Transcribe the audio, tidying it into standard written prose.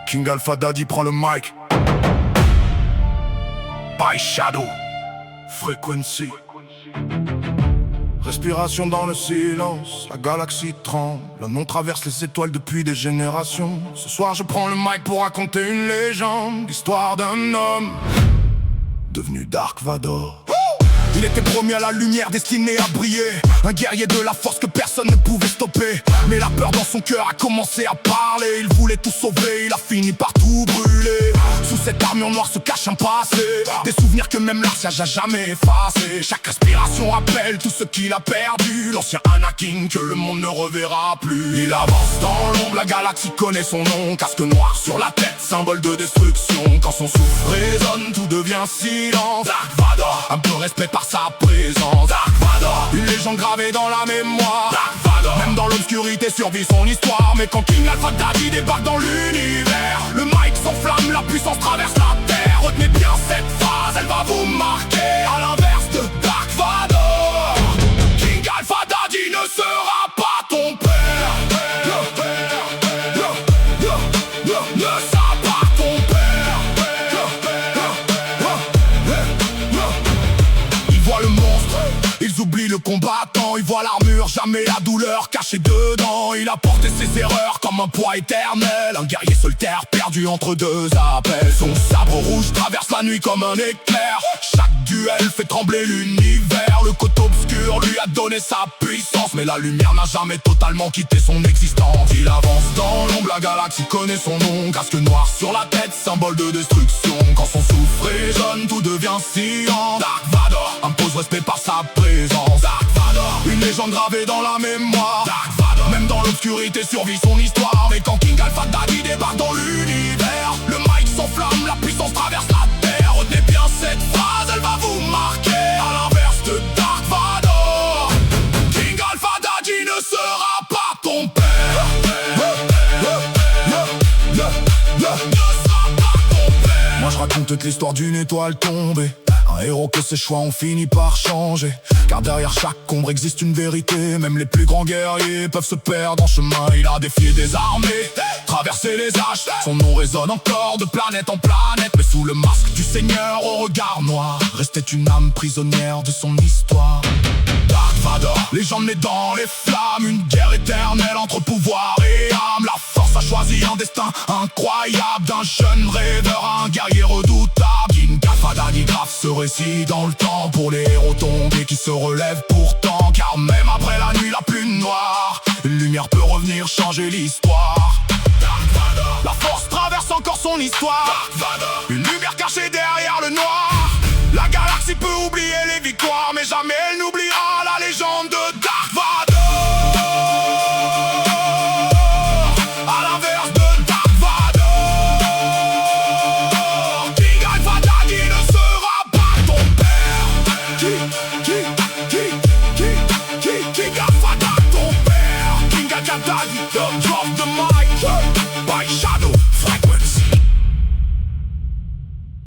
King Alpha Daddy prend le mic. By Shadow Frequency. Respiration dans le silence, la galaxie tremble. Le nom traverse les étoiles depuis des générations. Ce soir je prends le mic pour raconter une légende, l'histoire d'un homme devenu Dark Vador. Il était promis à la lumière, destiné à briller. Un guerrier de la force que personne ne pouvait stopper. Mais la peur dans son cœur a commencé à parler. Il voulait tout sauver, il a fini par tout brûler. Sous cette armure noire se cache un passé, des souvenirs que même l'Arsiage a jamais effacé. Chaque respiration rappelle tout ce qu'il a perdu. L'ancien Anakin que le monde ne reverra plus. Il avance dans l'ombre, la galaxie connaît son nom. Casque noir sur la tête, symbole de destruction. Quand son souffle résonne, tout devient silence. Dark Vador, un peu respect par sa présence. Dark Vador, une légende gravée dans la mémoire. Dark Vador, même dans l'obscurité survit son histoire. Mais quand King Alpha Daddy débarque dans l'univers, le mic s'enflamme, la puissance traverse la terre. Retenez bien cette phrase, elle va vous marquer. À l'inverse de Dark Vador, King Alpha Daddy ne sera pas ton père. Ne sera pas ton père. Ils voient le monstre, ils oublient le combattant. Ils voient l'armure, jamais la douleur cachée dedans. Il a porté ses erreurs comme un poids éternel. Un guerrier solitaire perdu entre deux appels. Son sabre rouge traverse la nuit comme un éclair. Chaque duel fait trembler l'univers. Le côté obscur lui a donné sa puissance, mais la lumière n'a jamais totalement quitté son existence. Il avance dans l'ombre, la galaxie connaît son nom. Casque noir sur la tête, symbole de destruction. Quand son souffle résonne, tout devient silence. Dark Vador impose respect par sa présence. Dark Vador, une légende gravée dans la mémoire. Dark Vador, même dans l'obscurité survit son histoire. Mais quand King Alpha Daddy débarque dans l'univers, le mic s'enflamme, la puissance traverse la terre. Retenez bien cette phrase, elle va vous marquer. À l'inverse de Dark Vador, King Alpha Daddy ne sera pas ton père. Moi je raconte toute l'histoire d'une étoile tombée, un héros que ses choix ont fini par changer. Car derrière chaque ombre existe une vérité. Même les plus grands guerriers peuvent se perdre en chemin. Il a défié des armées, traversé les âges. Son nom résonne encore de planète en planète. Mais sous le masque du Seigneur au regard noir restait une âme prisonnière de son histoire. Dark Vador, légende née dans les flammes. Une guerre éternelle entre pouvoir et âme. La force a choisi un destin incroyable. D'un jeune rêveur à un guerrier redoutable. King Alpha Daddy grave ce récit dans le temps. Pour les héros tombés qui se relèvent pourtant. Car même après la nuit la plus noire, une lumière peut revenir changer l'histoire. Dark Vador, la force traverse encore son histoire. Dark Vador, une lumière cachée derrière le noir. La galaxie peut oublier les victoires, mais jamais